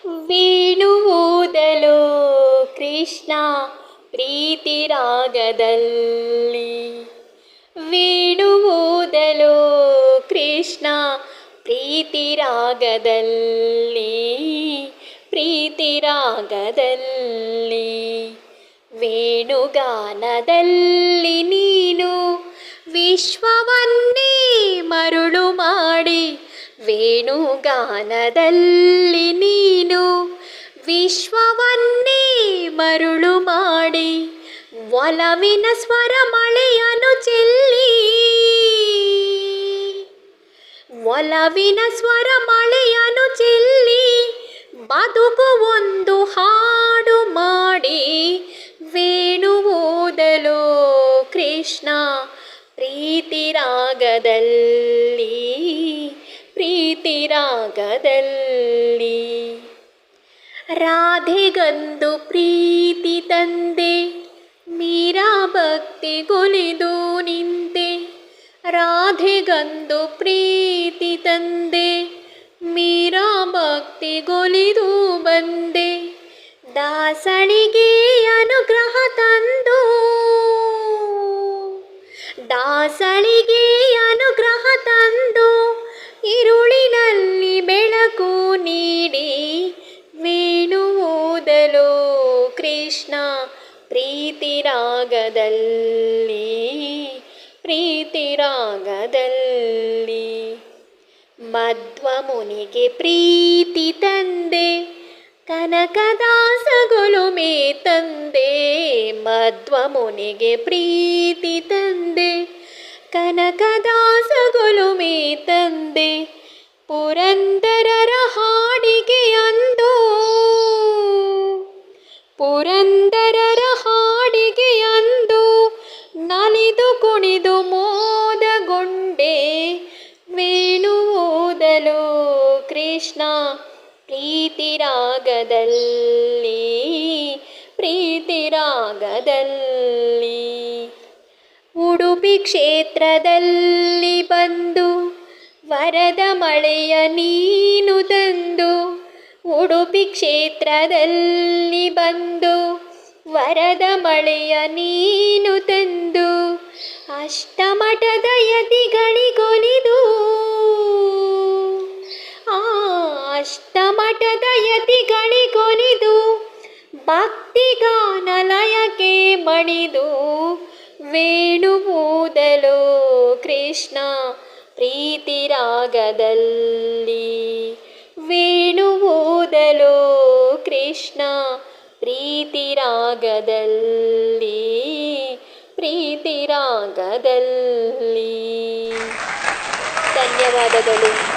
ವೇಣು ಊದಲು ಕೃಷ್ಣ ಪ್ರೀತಿ ರಾಗದಲ್ಲಿ. ವೇಣು ಊದಲು ಕೃಷ್ಣ ಪ್ರೀತಿ ರಾಗದಲ್ಲಿ. ಪ್ರೀತಿ ರಾಗದಲ್ಲಿ ವೇಣುಗಾನದಲ್ಲಿ ನೀನು ವಿಶ್ವವನ್ನೇ ಮರುಳು ಮಾಡಿ. ವೇಣುಗಾನದಲ್ಲಿ ನೀನು ವಿಶ್ವವನ್ನೇ ಮರುಳು ಮಾಡಿ. ಒಲವಿನ ಸ್ವರ ಮಳೆಯನ್ನು ಚೆಲ್ಲಿ. ಒಲವಿನ ಸ್ವರ ಮಳೆಯನ್ನು ಚೆಲ್ಲಿ ಬದುಕು ಒಂದು ಹಾಡು ಮಾಡಿ. ವೇಣು ಊದಲು ಕೃಷ್ಣ ಪ್ರೀತಿ ರಾಗದಲ್ಲಿ. ಪ್ರೀತಿ ರಾಗದಲ್ಲಿ ರಾಧೆಗಂದು ಪ್ರೀತಿ ತಂದೆ. ಮೀರಾ ಭಕ್ತಿಗೊಲಿದು ನಿಂತೆ. ರಾಧೆಗಂದು ಪ್ರೀತಿ ತಂದೆ. ಮೀರಾ ಭಕ್ತಿಗೊಲಿದು ಬಂದೆ. ದಾಸಳಿಗೆ ಅನುಗ್ರಹ ತಂದು. ದಾಸಳಿಗೆ ಅನುಗ್ರಹ ತಂದು ಇರುಳಿನಲ್ಲಿ ಬೆಳಕು ನೀಡಿ. ವೇಣು ಊದಲು ಕೃಷ್ಣ ಪ್ರೀತಿ ರಾಗದಲ್ಲಿ. ಪ್ರೀತಿ ರಾಗದಲ್ಲಿ ಮಧ್ವ ಮುನಿಗೆ ಪ್ರೀತಿ ತಂದೆ. ಕನಕದಾಸಗೊಲುಮೆ ತಂದೆ. ಮಧ್ವ ಮುನಿಗೆ ಪ್ರೀತಿ ತಂದೆ. ಕನಕದಾಸಗೊಲುಮೆ ತಂದೆ. ಪುರಂದರರ ಹಾಡಿಗೆ ಅಂದು. ಪುರಂದರರ ಹಾಡಿಗೆ ಅಂದು ನಲಿದು ಕುಣಿದು ಮೋದಗೊಂಡೆ. ವೇಣು ಊದಲು ಕೃಷ್ಣ ಪ್ರೀತಿ ರಾಗದಲ್ಲಿ. ಪ್ರೀತಿ ರಾಗದಲ್ಲಿ ಉಡುಪಿ ಕ್ಷೇತ್ರದಲ್ಲಿ ಬಂದು ವರದ ಮಳೆಯ ನೀನು ತಂದು. ಉಡುಪಿ ಕ್ಷೇತ್ರದಲ್ಲಿ ಬಂದು ವರದ ಮಳೆಯ ನೀನು ತಂದು. ಅಷ್ಟಮಠದ ಯತಿಗಳಿಗೊಲಿದು. ಅಷ್ಟಮಠದ ಯತಿಗಳಿಗೊಲಿದು ಭಕ್ತಿಗಾನ ಲಯಕ್ಕೆ ಮಣಿದು. ವೇಣು ಊದಲು ಕೃಷ್ಣ ಪ್ರೀತಿ ರಾಗದಲ್ಲಿ. ವೇಣು ಊದಲು ಕೃಷ್ಣ ಪ್ರೀತಿ ರಾಗದಲ್ಲಿ. ಪ್ರೀತಿ ರಾಗದಲ್ಲಿ. ಧನ್ಯವಾದಗಳು.